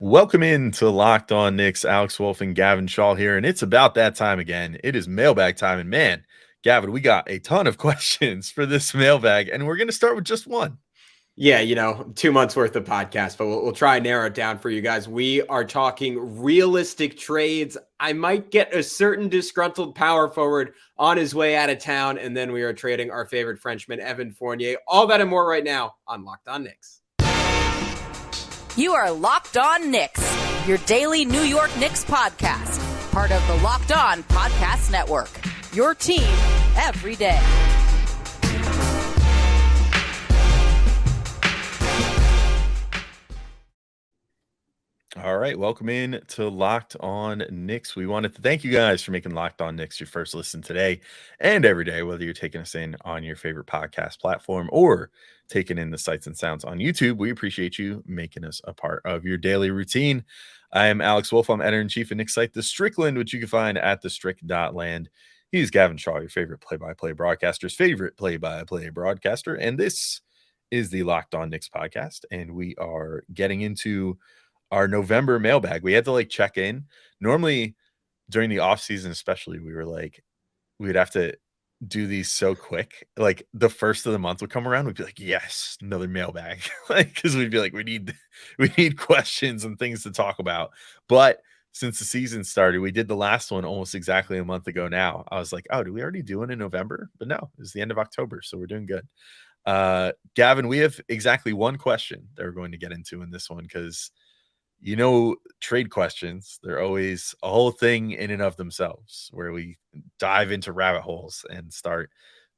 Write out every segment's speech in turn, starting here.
Welcome in to Locked On Knicks. Alex Wolfe and Gavin Schall here, and it's about that time again. It is mailbag time, and man, Gavin, we got a ton of questions for this mailbag, and we're going to start with just one. Yeah, 2 months worth of podcast, but we'll try and narrow it down for you guys. We are talking realistic trades. I might get a certain disgruntled power forward on his way out of town, and then we are trading our favorite Frenchman, Evan Fournier. All that and more right now on Locked On Knicks. You are Locked On Knicks, your daily New York Knicks podcast, part of the Locked On Podcast Network, your team every day. All right, welcome in to Locked On Knicks. We wanted to thank you guys for making Locked On Knicks your first listen today and every day, whether you're taking us in on your favorite podcast platform or taking in the sights and sounds on YouTube. We appreciate you making us a part of your daily routine. I am Alex Wolfe. I'm editor-in-chief of Knicks site, The Strickland, which you can find at thestrick.land. He's Gavin Schall, your favorite play-by-play broadcaster's favorite play-by-play broadcaster, and this is the Locked On Knicks podcast, and we are getting into our November mailbag. We had to check in. Normally during the off season, especially, we'd have to do these so quick. Like the first of the month would come around, we'd be like, yes, another mailbag. Because we'd be like, we need questions and things to talk about. But since the season started, we did the last one almost exactly a month ago now. I was like, oh, did we already do it in November? But no, it's the end of October, so we're doing good. Gavin, we have exactly one question that we're going to get into in this one because trade questions, they're always a whole thing in and of themselves where we dive into rabbit holes and start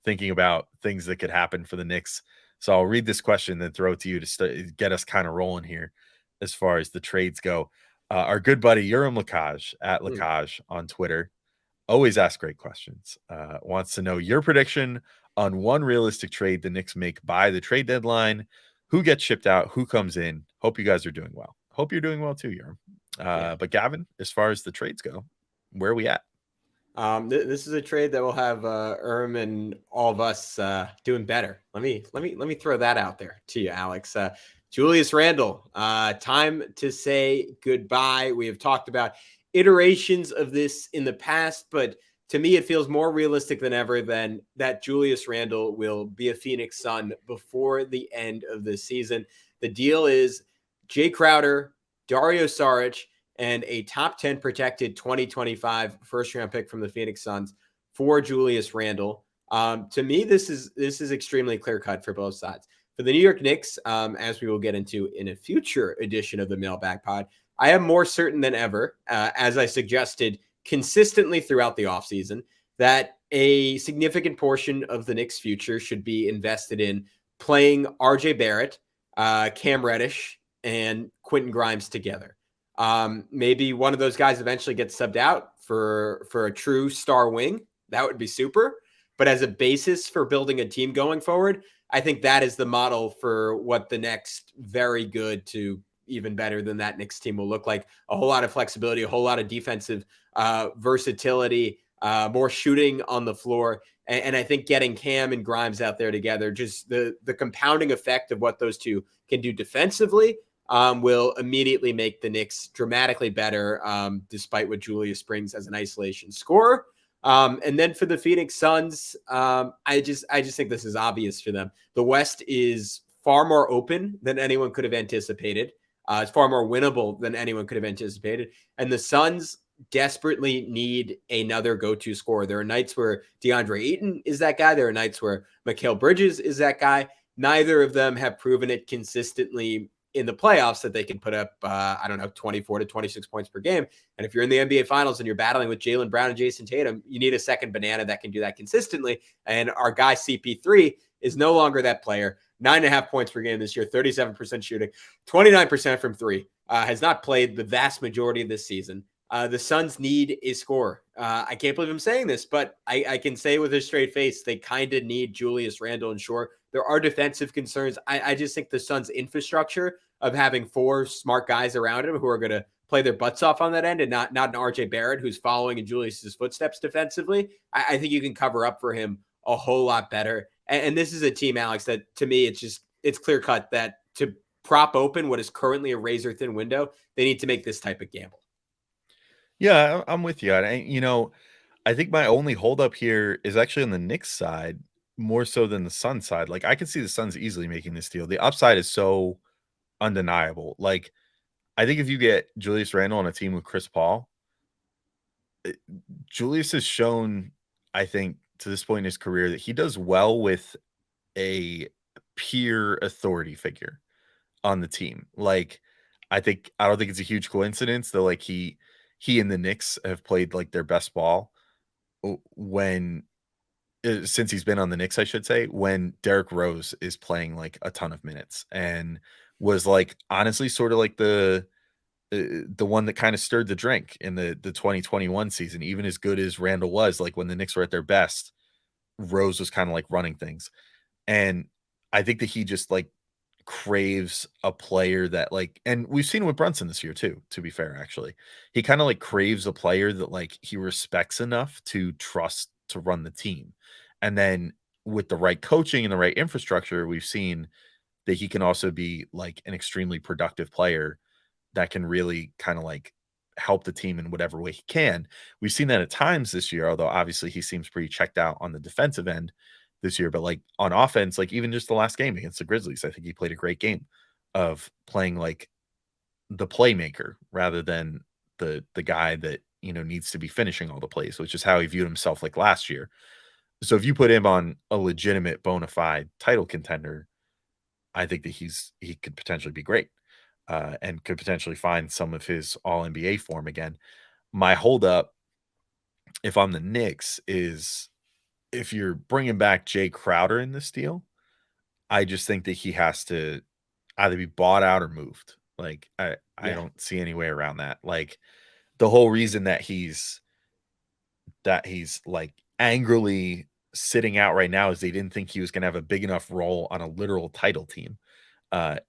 thinking about things that could happen for the Knicks. So I'll read this question and throw it to you to get us kind of rolling here as far as the trades go. Our good buddy Urim Lakaj at Lakaj on Twitter always asks great questions. Wants to know your prediction on one realistic trade the Knicks make by the trade deadline. Who gets shipped out? Who comes in? Hope you guys are doing well. Hope you're doing well too, Urim. But Gavin, as far as the trades go, where are we at? This is a trade that will have Urim and all of us doing better. Let me throw that out there to you, Alex. Julius Randle, time to say goodbye. We have talked about iterations of this in the past, but to me, it feels more realistic than ever than that Julius Randle will be a Phoenix Sun before the end of the season. The deal is Jay Crowder, Dario Saric, and a top 10 protected 2025 first-round pick from the Phoenix Suns for Julius Randle. To me, this is extremely clear-cut for both sides. For the New York Knicks, as we will get into in a future edition of the Mailbag Pod, I am more certain than ever, as I suggested consistently throughout the offseason, that a significant portion of the Knicks' future should be invested in playing RJ Barrett, Cam Reddish, and Quentin Grimes together. Maybe one of those guys eventually gets subbed out for a true star wing. That would be super. But as a basis for building a team going forward, I think that is the model for what the next very good to even better than that Knicks team will look like. A whole lot of flexibility, a whole lot of defensive versatility, more shooting on the floor. And I think getting Cam and Grimes out there together, just the compounding effect of what those two can do defensively, will immediately make the Knicks dramatically better, despite what Julius brings as an isolation scorer. And then for the Phoenix Suns, I just think this is obvious for them. The West is far more open than anyone could have anticipated. It's far more winnable than anyone could have anticipated. And the Suns desperately need another go-to scorer. There are nights where DeAndre Ayton is that guy. There are nights where Mikal Bridges is that guy. Neither of them have proven it consistently in the playoffs that they can put up, 24 to 26 points per game. And if you're in the NBA Finals and you're battling with Jaylen Brown and Jason Tatum, you need a second banana that can do that consistently. And our guy CP3 is no longer that player. 9.5 points per game this year, 37% shooting, 29% from three. Has not played the vast majority of this season. The Suns need a scorer. I can't believe I'm saying this, but I can say with a straight face, they kind of need Julius Randle. And sure, there are defensive concerns. I just think the Suns' infrastructure of having four smart guys around him who are going to play their butts off on that end and not an RJ Barrett who's following in Julius's footsteps defensively, I think you can cover up for him a whole lot better. And this is a team, Alex, that to me, it's clear cut that to prop open what is currently a razor thin window, they need to make this type of gamble. Yeah, I'm with you. And, I think my only holdup here is actually on the Knicks side more so than the Suns side. Like, I can see the Suns easily making this deal. The upside is so undeniable. Like, I think if you get Julius Randle on a team with Chris Paul, Julius has shown, I think, to this point in his career that he does well with a peer authority figure on the team. Like, I don't think it's a huge coincidence that like he and the Knicks have played like their best ball when since he's been on the Knicks, I should say, when Derrick Rose is playing like a ton of minutes and was like honestly sort of like the one that kind of stirred the drink in the 2021 season. Even as good as Randall was, like when the Knicks were at their best, Rose was kind of like running things. And I think that he just like craves a player that like, and we've seen with Brunson this year too, to be fair, actually. He kind of like craves a player that like he respects enough to trust to run the team. And then with the right coaching and the right infrastructure, we've seen that he can also be like an extremely productive player that can really kind of like help the team in whatever way he can. We've seen that at times this year, although obviously he seems pretty checked out on the defensive end this year. But like on offense, like even just the last game against the Grizzlies, I think he played a great game of playing like the playmaker rather than the guy that, needs to be finishing all the plays, which is how he viewed himself like last year. So if you put him on a legitimate bona fide title contender, I think that he could potentially be great. And could potentially find some of his all NBA form again. My holdup, if I'm the Knicks, is if you're bringing back Jay Crowder in this deal, I just think that he has to either be bought out or moved. Like I don't see any way around that. Like the whole reason that he's like angrily sitting out right now is they didn't think he was going to have a big enough role on a literal title team.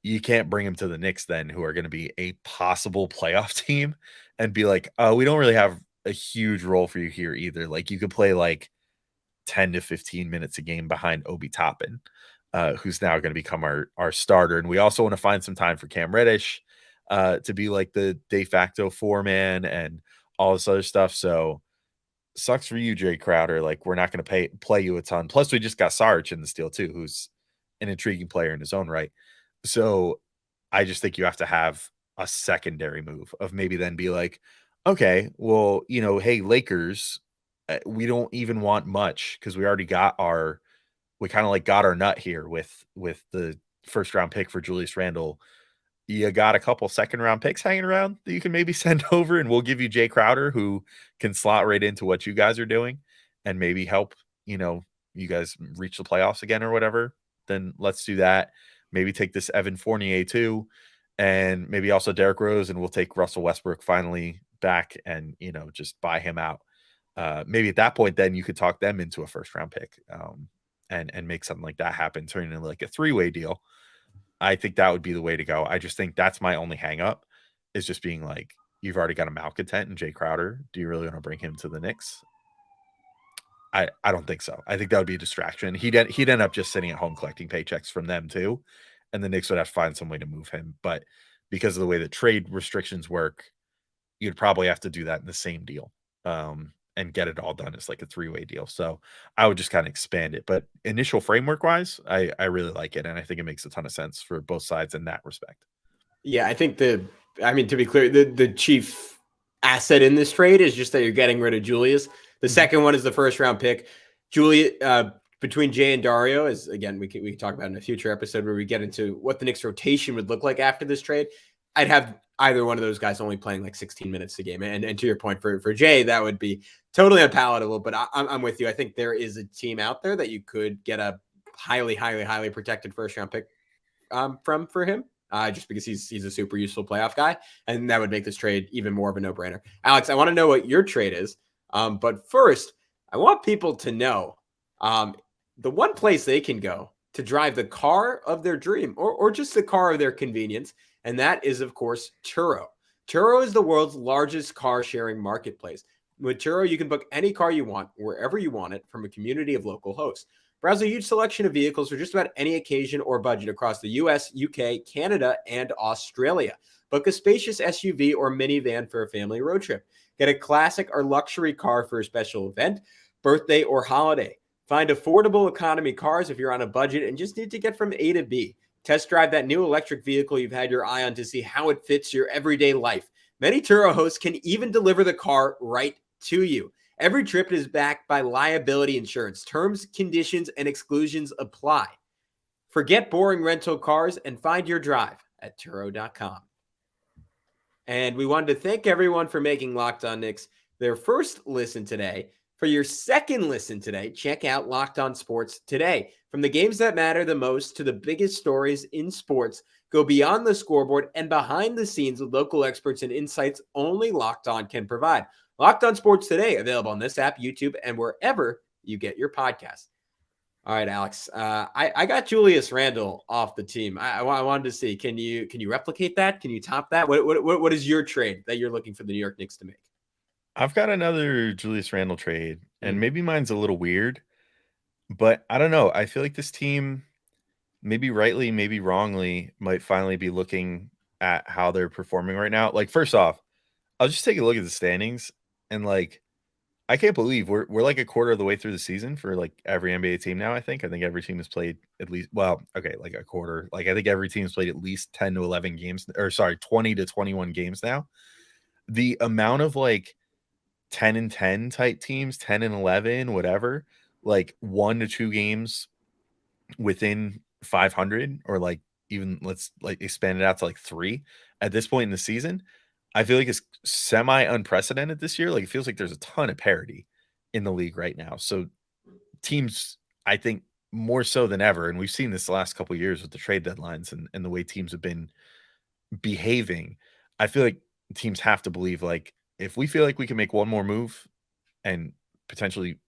You can't bring him to the Knicks then, who are going to be a possible playoff team, and be like, oh, we don't really have a huge role for you here either. Like you could play like 10 to 15 minutes a game behind Obi Toppin, who's now going to become our starter. And we also want to find some time for Cam Reddish to be like the de facto 4-man and all this other stuff. So sucks for you, Jay Crowder. Like we're not going to play you a ton. Plus we just got Sarge in this deal too, who's an intriguing player in his own right. So I just think you have to have a secondary move of maybe then be like, okay, well, hey, Lakers, we don't even want much because we already got we kind of like got our nut here with the first round pick for Julius Randle. You got a couple second round picks hanging around that you can maybe send over, and we'll give you Jay Crowder, who can slot right into what you guys are doing and maybe help, you guys reach the playoffs again or whatever. Then let's do that. Maybe take this Evan Fournier too, and maybe also Derrick Rose, and we'll take Russell Westbrook finally back and, just buy him out. Maybe at that point, then you could talk them into a first round pick and make something like that happen, turn into like a 3-way deal. I think that would be the way to go. I just think that's my only hang up is just being like, you've already got a malcontent in Jay Crowder. Do you really want to bring him to the Knicks? I don't think so. I think that would be a distraction. He'd end up just sitting at home collecting paychecks from them too, and the Knicks would have to find some way to move him. But because of the way that trade restrictions work, you'd probably have to do that in the same deal and get it all done as like a 3-way deal. So I would just kind of expand it. But initial framework wise, I really like it, and I think it makes a ton of sense for both sides in that respect. Yeah, I think to be clear, the chief asset in this trade is just that you're getting rid of Julius. The second one is the first round pick. Between Jay and Dario, is again, we can talk about in a future episode where we get into what the Knicks rotation would look like after this trade. I'd have either one of those guys only playing like 16 minutes a game. And to your point for Jay, that would be totally unpalatable, but I'm with you. I think there is a team out there that you could get a highly, highly, highly protected first round pick for him. Just because he's a super useful playoff guy. And that would make this trade even more of a no-brainer. Alex, I want to know what your trade is. But first, I want people to know the one place they can go to drive the car of their dream or just the car of their convenience. And that is, of course, Turo. Turo is the world's largest car sharing marketplace. With Turo, you can book any car you want, wherever you want it, from a community of local hosts. Browse a huge selection of vehicles for just about any occasion or budget across the US, UK, Canada, and Australia. Book a spacious SUV or minivan for a family road trip. Get a classic or luxury car for a special event, birthday, or holiday. Find affordable economy cars if you're on a budget and just need to get from A to B. Test drive that new electric vehicle you've had your eye on to see how it fits your everyday life. Many Turo hosts can even deliver the car right to you. Every trip is backed by liability insurance. Terms, conditions, and exclusions apply. Forget boring rental cars and find your drive at Turo.com. And we wanted to thank everyone for making Locked On Knicks their first listen today. For your second listen today, check out Locked On Sports Today. From the games that matter the most to the biggest stories in sports, go beyond the scoreboard and behind the scenes with local experts and insights only Locked On can provide. Locked On Sports Today, available on this app, YouTube, and wherever you get your podcasts. All right, Alex. I got Julius Randle off the team. I wanted to see, can you replicate that? Can you top that? What is your trade that you're looking for the New York Knicks to make? I've got another Julius Randle trade, and maybe mine's a little weird, but I don't know. I feel like this team, maybe rightly, maybe wrongly, might finally be looking at how they're performing right now. Like, first off, I'll just take a look at the standings, and like, I can't believe we're like a quarter of the way through the season for like every NBA team now. I think every team has played at least, well, okay, like a quarter. Like, I think every team's played at least 10 to 11 games, or sorry, 20 to 21 games now. The amount of like 10 and 10 type teams, 10 and 11, whatever, like 1 to 2 games within 500, or like even let's like expand it out to like 3 at this point in the season. I feel like it's semi unprecedented this year. Like, it feels like there's a ton of parity in the league right now. So teams, I think more so than ever, and we've seen this the last couple of years with the trade deadlines and the way teams have been behaving. I feel like teams have to believe, like, if we feel like we can make one more move and potentially,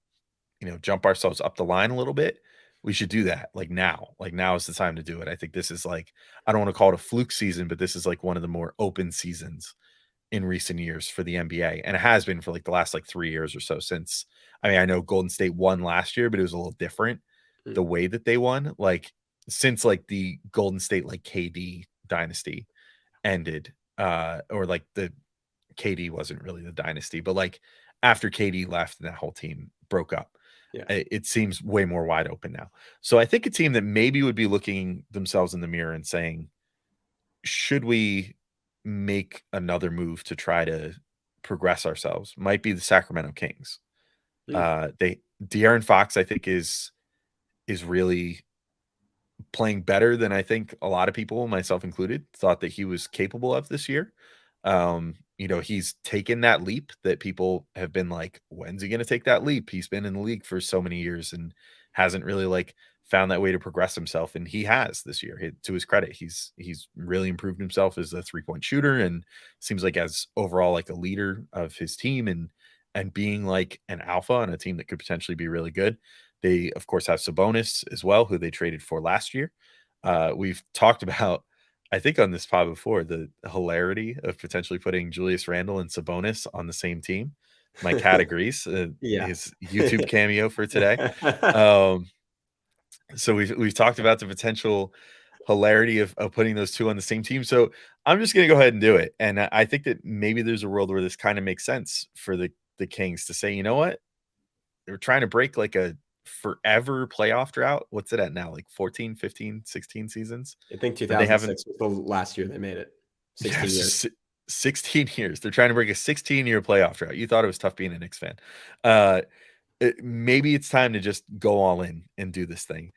jump ourselves up the line a little bit, we should do that. Like now is the time to do it. I think this is like, I don't want to call it a fluke season, but this is like one of the more open seasons in recent years for the NBA. And it has been for like the last like 3 years or so since, I know Golden State won last year, but it was a little different the way that they won, like since like the Golden State, like KD dynasty ended, or like the KD wasn't really the dynasty, but like after KD left and that whole team broke up, it seems way more wide open now. So I think a team that maybe would be looking themselves in the mirror and saying, should we make another move to try to progress ourselves, might be the Sacramento Kings. De'Aaron Fox, I think, is really playing better than I think a lot of people, myself included, thought that he was capable of this year. He's taken that leap that people have been like, when's he going to take that leap? He's been in the league for so many years and hasn't really like found that way to progress himself. And he has this year. To his credit, he's really improved himself as a 3-point shooter and seems like as overall like a leader of his team and being like an alpha on a team that could potentially be really good. They, of course, have Sabonis as well, who they traded for last year. We've talked about, I think on this pod before, the hilarity of potentially putting Julius Randle and Sabonis on the same team. My cat agrees. His YouTube cameo for today. So we've talked about the potential hilarity of putting those two on the same team. So I'm just going to go ahead and do it. And I think that maybe there's a world where this kind of makes sense for the Kings to say, you know what? They're trying to break like a forever playoff drought. What's it at now? Like 14, 15, 16 seasons? I think 2006 was the last year they made it. 16 years. 16 years. They're trying to break a 16-year playoff drought. You thought it was tough being a Knicks fan. Maybe it's time to just go all in and do this thing.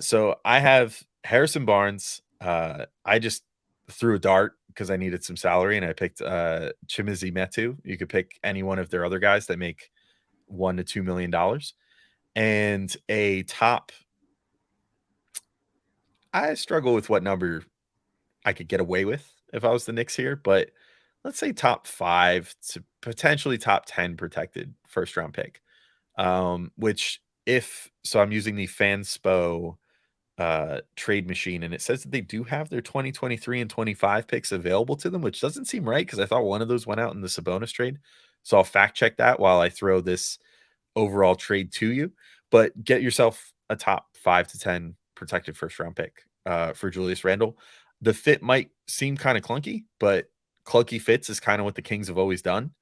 So I have Harrison Barnes. I just threw a dart because I needed some salary, and I picked Chimezie Metu. You could pick any one of their other guys that make $1 to $2 million. And a top, I struggle with what number I could get away with if I was the Knicks here, but let's say top 5 to potentially top 10 protected first round pick. Which I'm using the Fanspo trade machine, and it says that they do have their 2023 and 25 picks available to them, which doesn't seem right because I thought one of those went out in the Sabonis trade. So I'll fact check that while I throw this overall trade to you. But get yourself a top 5 to 10 protected first round pick for Julius Randle. The fit might seem kind of clunky, but clunky fits is kind of what the Kings have always done.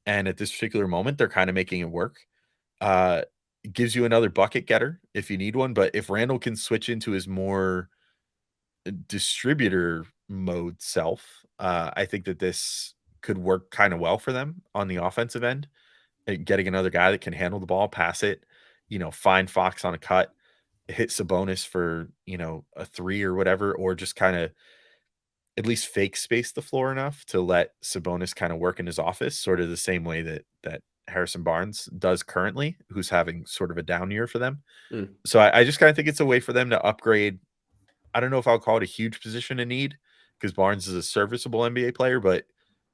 And at this particular moment, they're kind of making it work. It gives you another bucket getter if you need one. But if Randle can switch into his more distributor mode self, I think that this could work kind of well for them on the offensive end. Getting another guy that can handle the ball, pass it, find Fox on a cut, hit Sabonis for, a 3 or whatever, or just kind of at least fake space the floor enough to let Sabonis kind of work in his office, sort of the same way that Harrison Barnes does currently, who's having sort of a down year for them. So I just kind of think it's a way for them to upgrade. I don't know if I'll call it a huge position of need, because Barnes is a serviceable NBA player, but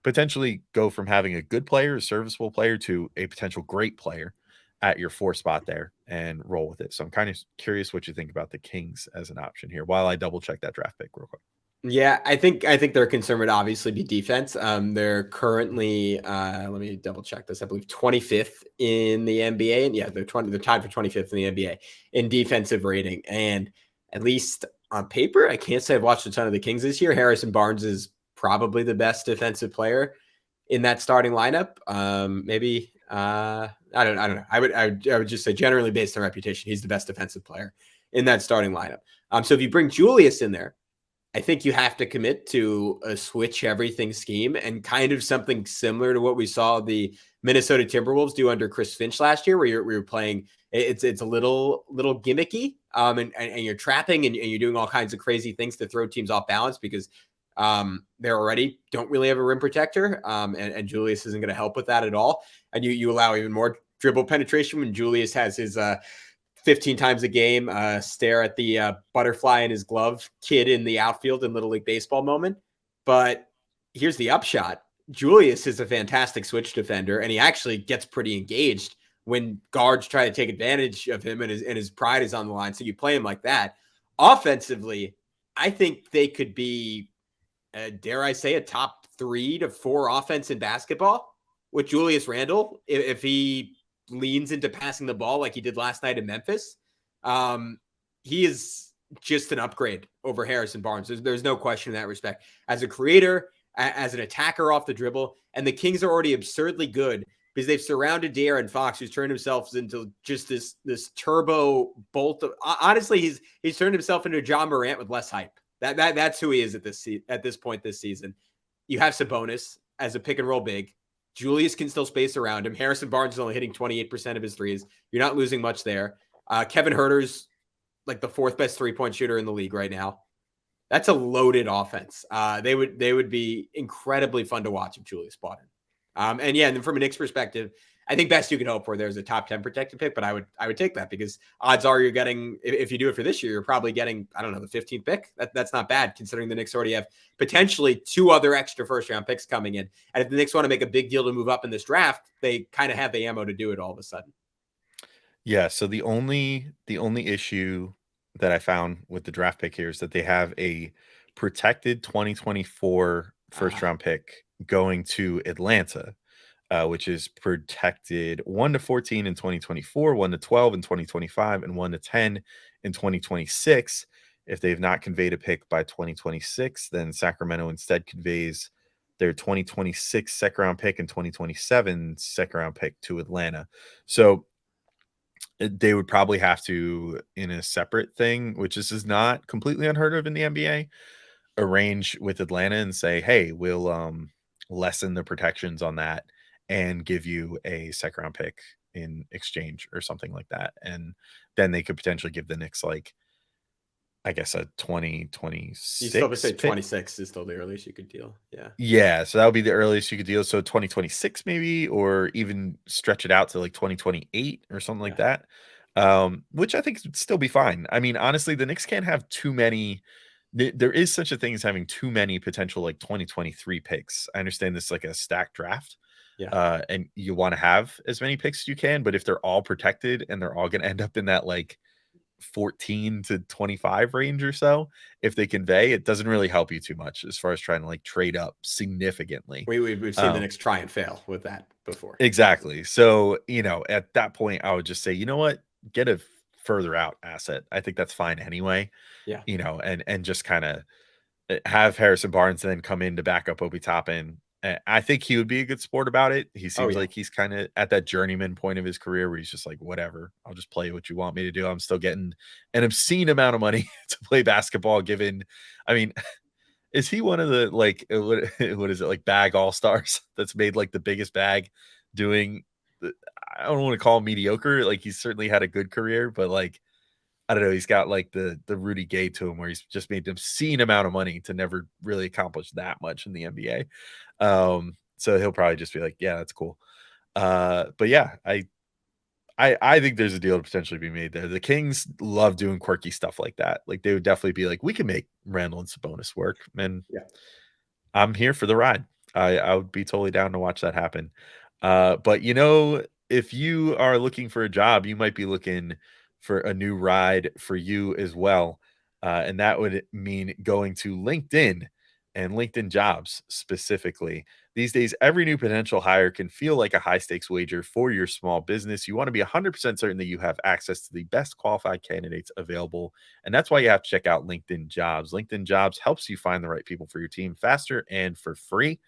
potentially go from having a good player, a serviceable player, to a potential great player at your 4 spot there and roll with it. So I'm kind of curious what you think about the Kings as an option here, while I double check that draft pick real quick. Yeah, I think their concern would obviously be defense. They're currently, let me double check this. I believe 25th in the NBA, and yeah, they're tied for 25th in the NBA in defensive rating. And at least on paper, I can't say I've watched a ton of the Kings this year. Harrison Barnes is probably the best defensive player in that starting lineup. Maybe I don't know. I would just say, generally based on reputation, he's the best defensive player in that starting lineup. So if you bring Julius in there, I think you have to commit to a switch everything scheme, and kind of something similar to what we saw the Minnesota Timberwolves do under Chris Finch last year, where you're playing. It's a little gimmicky, and you're trapping and you're doing all kinds of crazy things to throw teams off balance, because they already don't really have a rim protector, and Julius isn't going to help with that at all. And you allow even more dribble penetration when Julius has his 15 times a game stare at the butterfly in his glove kid in the outfield in Little League Baseball moment. But here's the upshot. Julius is a fantastic switch defender, and he actually gets pretty engaged when guards try to take advantage of him, and his pride is on the line. So you play him like that. Offensively, I think they could be, dare I say, a top 3 to 4 offense in basketball with Julius Randle, if he leans into passing the ball like he did last night in Memphis. He is just an upgrade over Harrison Barnes. There's no question in that respect. As a creator, as an attacker off the dribble, and the Kings are already absurdly good because they've surrounded De'Aaron Fox, who's turned himself into just this turbo bolt. Honestly, he's turned himself into John Morant with less hype. That's who he is at this point this season. You have Sabonis as a pick and roll big. Julius can still space around him. Harrison Barnes is only hitting 28% of his threes. You're not losing much there. Kevin Huerter's like the 4th best 3-point shooter in the league right now. That's a loaded offense. They would be incredibly fun to watch if Julius bought in. And then from a Knicks perspective, I think best you could hope for there's a top 10 protected pick, but I would take that, because odds are you're getting, if you do it for this year, you're probably getting, I don't know, the 15th pick. That's not bad, considering the Knicks already have potentially 2 other extra first round picks coming in. And if the Knicks want to make a big deal to move up in this draft, they kind of have the ammo to do it all of a sudden. Yeah. So the only issue that I found with the draft pick here is that they have a protected 2024 first round pick going to Atlanta, which is protected 1 to 14 in 2024, 1 to 12 in 2025, and 1 to 10 in 2026. If they've not conveyed a pick by 2026, then Sacramento instead conveys their 2026 second round pick and 2027 second round pick to Atlanta. So they would probably have to, in a separate thing, which is not completely unheard of in the NBA, arrange with Atlanta and say, hey, we'll lessen the protections on that and give you a second round pick in exchange or something like that. And then they could potentially give the Knicks, like, I guess, a 2026. You still say 26 is still the earliest you could deal. Yeah. Yeah. So that would be the earliest you could deal. So 2026 maybe, or even stretch it out to like 2028 or something like that. Which I think would still be fine. I mean, honestly, the Knicks can't have too many. There is such a thing as having too many potential like 2023 picks. I understand this is like a stacked draft. Yeah. And you want to have as many picks as you can, but if they're all protected and they're all going to end up in that like 14 to 25 range or so, if they convey, it doesn't really help you too much as far as trying to like trade up significantly. We've seen the Knicks try and fail with that before. Exactly. So, at that point, I would just say, you know what, get a further out asset. I think that's fine anyway. Yeah. And just kind of have Harrison Barnes then come in to back up Obi Toppin. I think he would be a good sport about it. He seems like he's kind of at that journeyman point of his career where he's just like, whatever, I'll just play what you want me to do. I'm still getting an obscene amount of money to play basketball given, I mean, is he one of the like what is it, like bag all-stars that's made like the biggest bag doing I don't want to call him mediocre. Like he's certainly had a good career, but like I don't know, he's got like the Rudy Gay to him where he's just made an obscene amount of money to never really accomplish that much in the NBA. So he'll probably just be like, yeah, that's cool. But yeah, I think there's a deal to potentially be made there. The Kings love doing quirky stuff like that. Like they would definitely be like, we can make Randle and Sabonis work, and I'm here for the ride. I would be totally down to watch that happen. But if you are looking for a job, you might be looking for a new ride for you as well. And that would mean going to LinkedIn and LinkedIn Jobs specifically. These days, every new potential hire can feel like a high-stakes wager for your small business. You want to be 100% certain that you have access to the best qualified candidates available, and that's why you have to check out LinkedIn Jobs. LinkedIn Jobs helps you find the right people for your team faster and for free.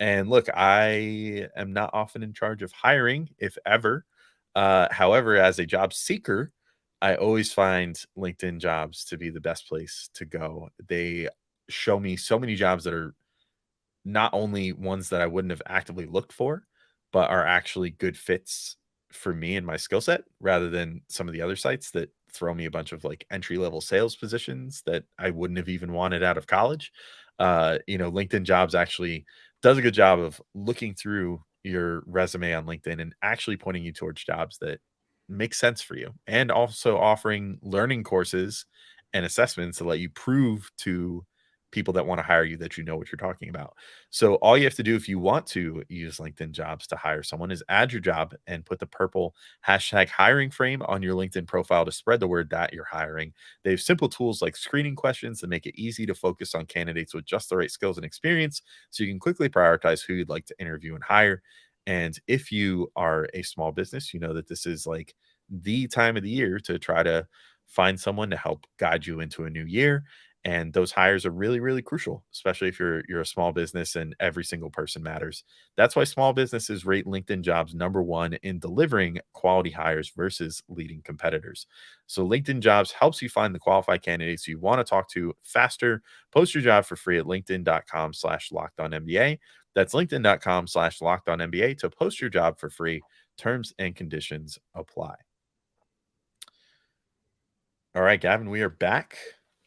And look, I am not often in charge of hiring, if ever. However, as a job seeker, I always find LinkedIn Jobs to be the best place to go. They show me so many jobs that are not only ones that I wouldn't have actively looked for, but are actually good fits for me and my skill set rather than some of the other sites that throw me a bunch of like entry level sales positions that I wouldn't have even wanted out of college. LinkedIn Jobs actually does a good job of looking through your resume on LinkedIn and actually pointing you towards jobs that make sense for you, and also offering learning courses and assessments to let you prove to people that want to hire you that you know what you're talking about. So all you have to do if you want to use LinkedIn Jobs to hire someone is add your job and put the purple hashtag hiring frame on your LinkedIn profile to spread the word that you're hiring. They have simple tools like screening questions that make it easy to focus on candidates with just the right skills and experience, so you can quickly prioritize who you'd like to interview and hire. And if you are a small business, you know that this is like the time of the year to try to find someone to help guide you into a new year. And those hires are really, really crucial, especially if you're a small business and every single person matters. That's why small businesses rate LinkedIn Jobs #1 in delivering quality hires versus leading competitors. So LinkedIn Jobs helps you find the qualified candidates you want to talk to faster. Post your job for free at linkedin.com/lockedonnba. That's linkedin.com/lockedonnba to post your job for free. Terms and conditions apply. All right, Gavin, we are back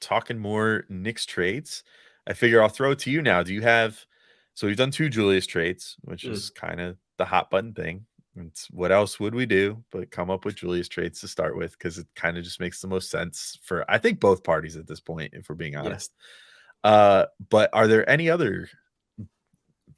talking more Knicks trades. I figure I'll throw it to you now. Do you have, so we've done 2 Julius trades, which is kind of the hot button thing. It's what else would we do but come up with Julius trades to start with, because it kind of just makes the most sense for, I think, both parties at this point, if we're being honest. But are there any other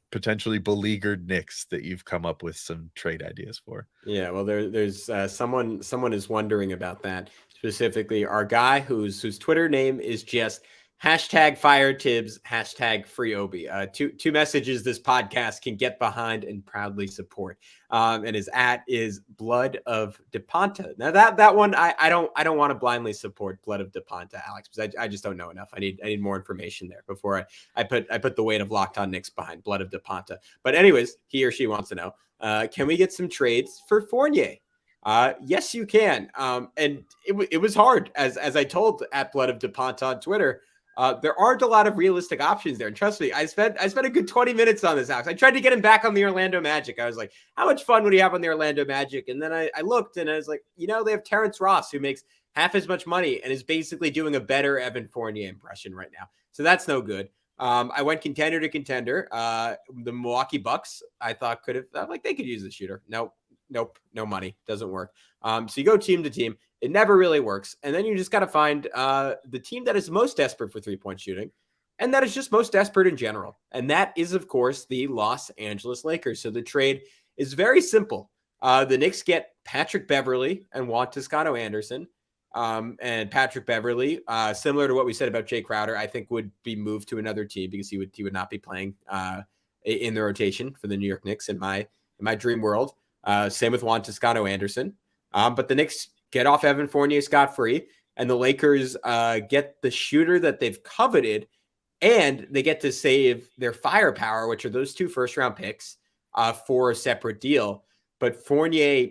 potentially beleaguered Knicks that you've come up with some trade ideas for? Yeah, well, there's someone is wondering about that, specifically our guy whose Twitter name is just #FireTibbs, #FreeObi. Two messages this podcast can get behind and proudly support. And his @ is Blood of DePonta. Now that one I don't want to blindly support Blood of DePonta, Alex, because I just don't know enough. I need more information there before I put the weight of Locked On Knicks behind Blood of DePonta. But anyways, he or she wants to know, can we get some trades for Fournier? Yes, you can. And it was hard, as I told at Blood of DePonta on Twitter. There aren't a lot of realistic options there. And trust me, I spent a good 20 minutes on this, Alex. I tried to get him back on the Orlando Magic. I was like, how much fun would he have on the Orlando Magic? And then I looked and I was like, they have Terrence Ross, who makes half as much money and is basically doing a better Evan Fournier impression right now. So that's no good. I went contender to contender. The Milwaukee Bucks, I thought they could use the shooter. Nope, no money. Doesn't work. So you go team to team. It never really works. And then you just got to find the team that is most desperate for three-point shooting, and that is just most desperate in general. And that is, of course, the Los Angeles Lakers. So the trade is very simple. The Knicks get Patrick Beverley and Juan Toscano-Anderson. And Patrick Beverley, similar to what we said about Jay Crowder, I think would be moved to another team because he would not be playing in the rotation for the New York Knicks in my dream world. Same with Juan Toscano-Anderson. But the Knicks get off Evan Fournier scot-free, and the Lakers get the shooter that they've coveted, and they get to save their firepower, which are those 2 first-round picks, for a separate deal. But Fournier,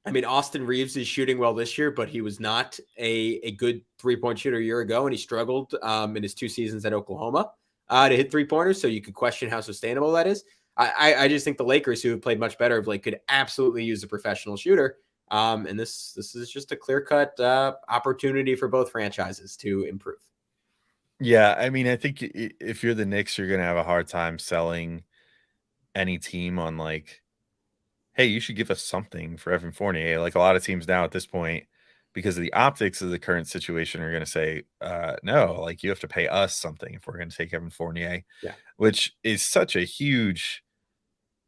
I mean, Austin Reeves is shooting well this year, but he was not a good three-point shooter a year ago, and he struggled in his 2 seasons at Oklahoma to hit three-pointers, so you could question how sustainable that is. I just think the Lakers, who have played much better of late, could absolutely use a professional shooter. And this is just a clear-cut opportunity for both franchises to improve. Yeah, I mean, I think if you're the Knicks, you're going to have a hard time selling any team on like, hey, you should give us something for Evan Fournier. Like a lot of teams now at this point, because of the optics of the current situation, are going to say, no, like you have to pay us something if we're going to take Evan Fournier, which is such a huge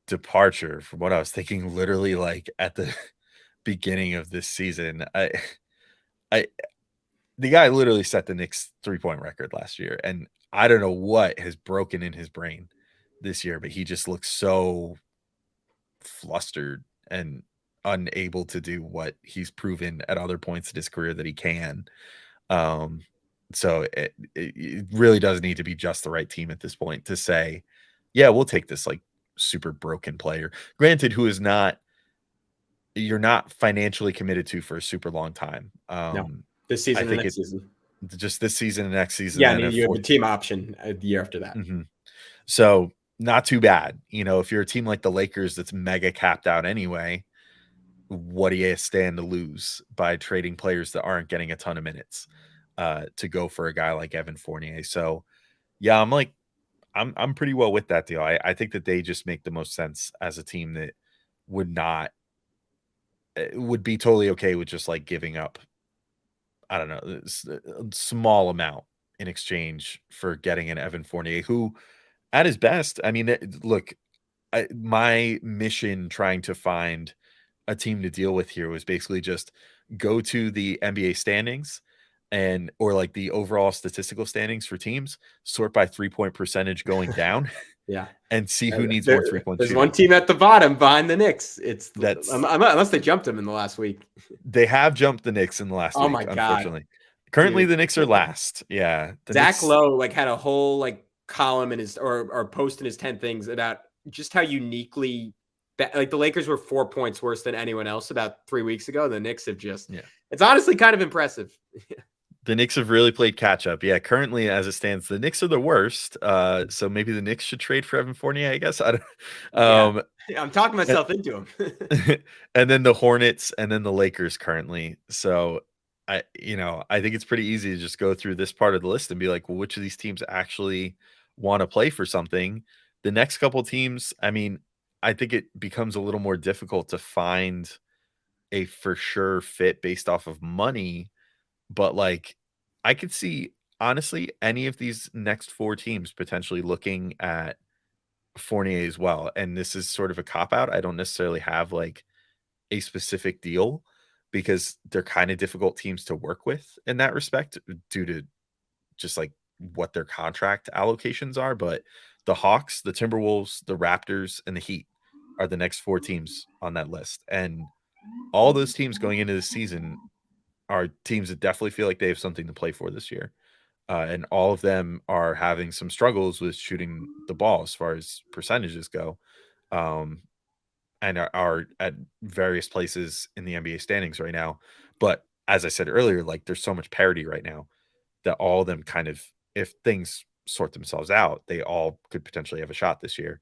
departure from what I was thinking literally like at the beginning of this season. The guy literally set the Knicks 3-point record last year, and I don't know what has broken in his brain this year, but he just looks so flustered and unable to do what he's proven at other points in his career that he can. So it really does need to be just the right team at this point to say, yeah, we'll take this like super broken player. Granted, who is not, you're not financially committed to for a super long time. No, this season and next season. Just this season and next season. Yeah, and you have a team option the year after that. Mm-hmm. So not too bad. You know, if you're a team like the Lakers that's mega capped out anyway, what do you stand to lose by trading players that aren't getting a ton of minutes to go for a guy like Evan Fournier? So yeah, I'm pretty well with that deal. I think that they just make the most sense as a team that would be totally okay with just like giving up, I don't know, a small amount in exchange for getting an Evan Fournier, who at his best, I mean, look, my mission trying to find a team to deal with here was basically just go to the NBA standings or like the overall statistical standings for teams, sort by 3-point percentage going down. Yeah. And see who needs more 3-point There's shooting. one team at the bottom behind the Knicks. Unless they jumped them in the last week. They have jumped the Knicks in the last week, my God. unfortunately. Currently, the Knicks are last. Yeah. Zach Lowe had a whole column in his or post in his 10 things about just how uniquely the Lakers were 4 points worse than anyone else about 3 weeks ago. The Knicks have it's honestly kind of impressive. The Knicks have really played catch up. Yeah, currently as it stands, the Knicks are the worst. So maybe the Knicks should trade for Evan Fournier, I guess. I don't. I'm talking myself into him. And then the Hornets, and then the Lakers currently. So I think it's pretty easy to just go through this part of the list and be like, well, which of these teams actually want to play for something? The next couple teams, I mean, I think it becomes a little more difficult to find a for sure fit based off of money. But like, I could see, honestly, any of these next 4 teams potentially looking at Fournier as well. And this is sort of a cop-out. I don't necessarily have like a specific deal because they're kind of difficult teams to work with in that respect due to just like what their contract allocations are. But the Hawks, the Timberwolves, the Raptors, and the Heat are the next 4 teams on that list. And all those teams going into the season are teams that definitely feel like they have something to play for this year. And all of them are having some struggles with shooting the ball as far as percentages go. And are at various places in the NBA standings right now. But as I said earlier, like there's so much parity right now that all of them kind of, if things sort themselves out, they all could potentially have a shot this year.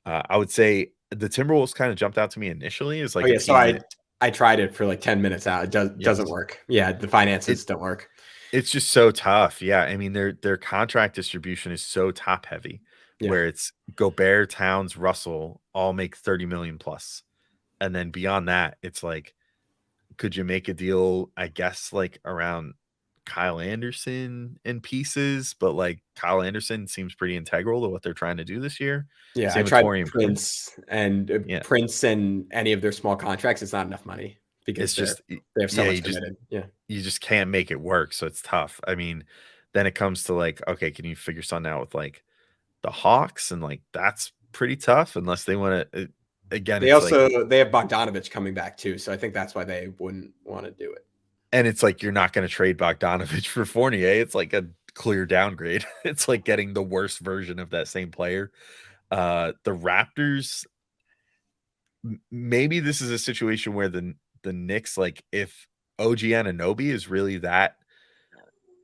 I would say the Timberwolves kind of jumped out to me initially as like, I tried it for like 10 minutes out. It doesn't work. Yeah. The finances don't work. It's just so tough. Yeah. I mean, their contract distribution is so top heavy where it's Gobert, Towns, Russell all make 30 million plus. And then beyond that, it's like, could you make a deal, I guess, like around Kyle Anderson in pieces, but like Kyle Anderson seems pretty integral to what they're trying to do this year. Yeah, I tried Prince and any of their small contracts. It's not enough money because they have so much committed. You just can't make it work, so it's tough. I mean, then it comes to like, okay, can you figure something out with like the Hawks, and like that's pretty tough unless they want to. again, They it's like, they have Bogdanovich coming back too, so I think that's why they wouldn't want to do it. and it's like you're not going to trade Bogdanovich for Fournier. It's like a clear downgrade. It's like getting the worst version of that same player. The Raptors, maybe this is a situation where the Knicks, like if OG Anunoby is really that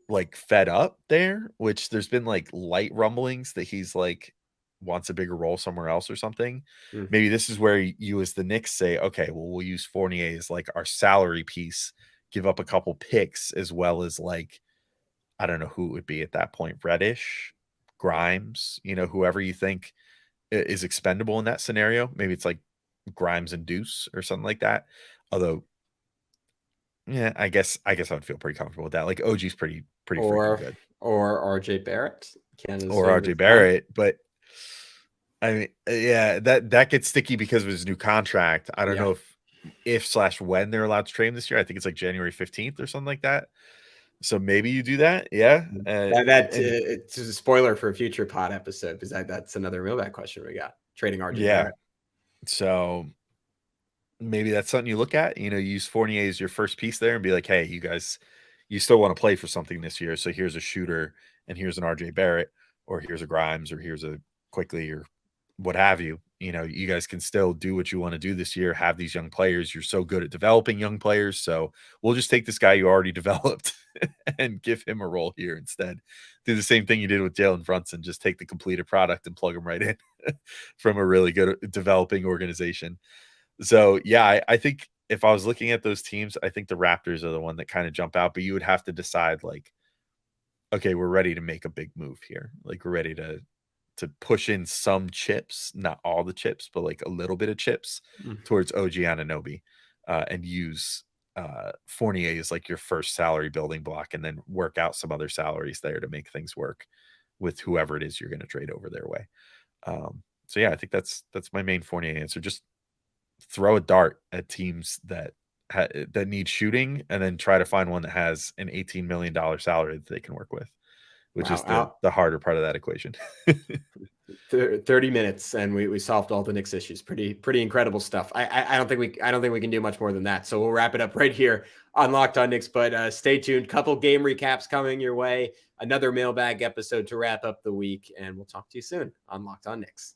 like fed up there, which there's been like light rumblings that he's like wants a bigger role somewhere else or something. Mm. Maybe this is where you as the Knicks say, okay, well, we'll use Fournier as like our salary piece, give up a couple picks as well as like, I don't know who it would be at that point, Reddish, Grimes, whoever you think is expendable in that scenario. Maybe it's like Grimes and Deuce or something like that. Although, yeah, I guess I would feel pretty comfortable with that. Like OG's pretty freaking good. Or RJ Barrett. Or RJ Barrett, but I mean, yeah, that gets sticky because of his new contract. I don't know if / when they're allowed to trade him this year. I think it's like January 15th or something like that. So maybe you do that. Yeah. It's a spoiler for a future pod episode because that's another mailbag question we got. Trading RJ Barrett. So maybe that's something you look at. Use Fournier as your first piece there and be like, hey, you guys, you still want to play for something this year. So here's a shooter and here's an RJ Barrett, or here's a Grimes, or here's a Quickly, or what have you. You guys can still do what you want to do this year, have these young players. You're so good at developing young players. So we'll just take this guy you already developed and give him a role here instead. Do the same thing you did with Jalen Brunson. Just take the completed product and plug him right in from a really good developing organization. So, yeah, I think if I was looking at those teams, I think the Raptors are the one that kind of jump out. But you would have to decide, like, okay, we're ready to make a big move here. Like, we're ready to push in some chips, not all the chips, but like a little bit of chips towards OG Anunoby, and use Fournier as like your first salary building block, and then work out some other salaries there to make things work with whoever it is you're going to trade over their way. So yeah, I think that's my main Fournier answer. Just throw a dart at teams that need shooting, and then try to find one that has an $18 million salary that they can work with, which is the harder part of that equation. 30 minutes and we solved all the Knicks issues. Pretty incredible stuff. I don't think we can do much more than that. So we'll wrap it up right here on Locked On Knicks, but stay tuned. Couple game recaps coming your way. Another mailbag episode to wrap up the week, and we'll talk to you soon on Locked On Knicks.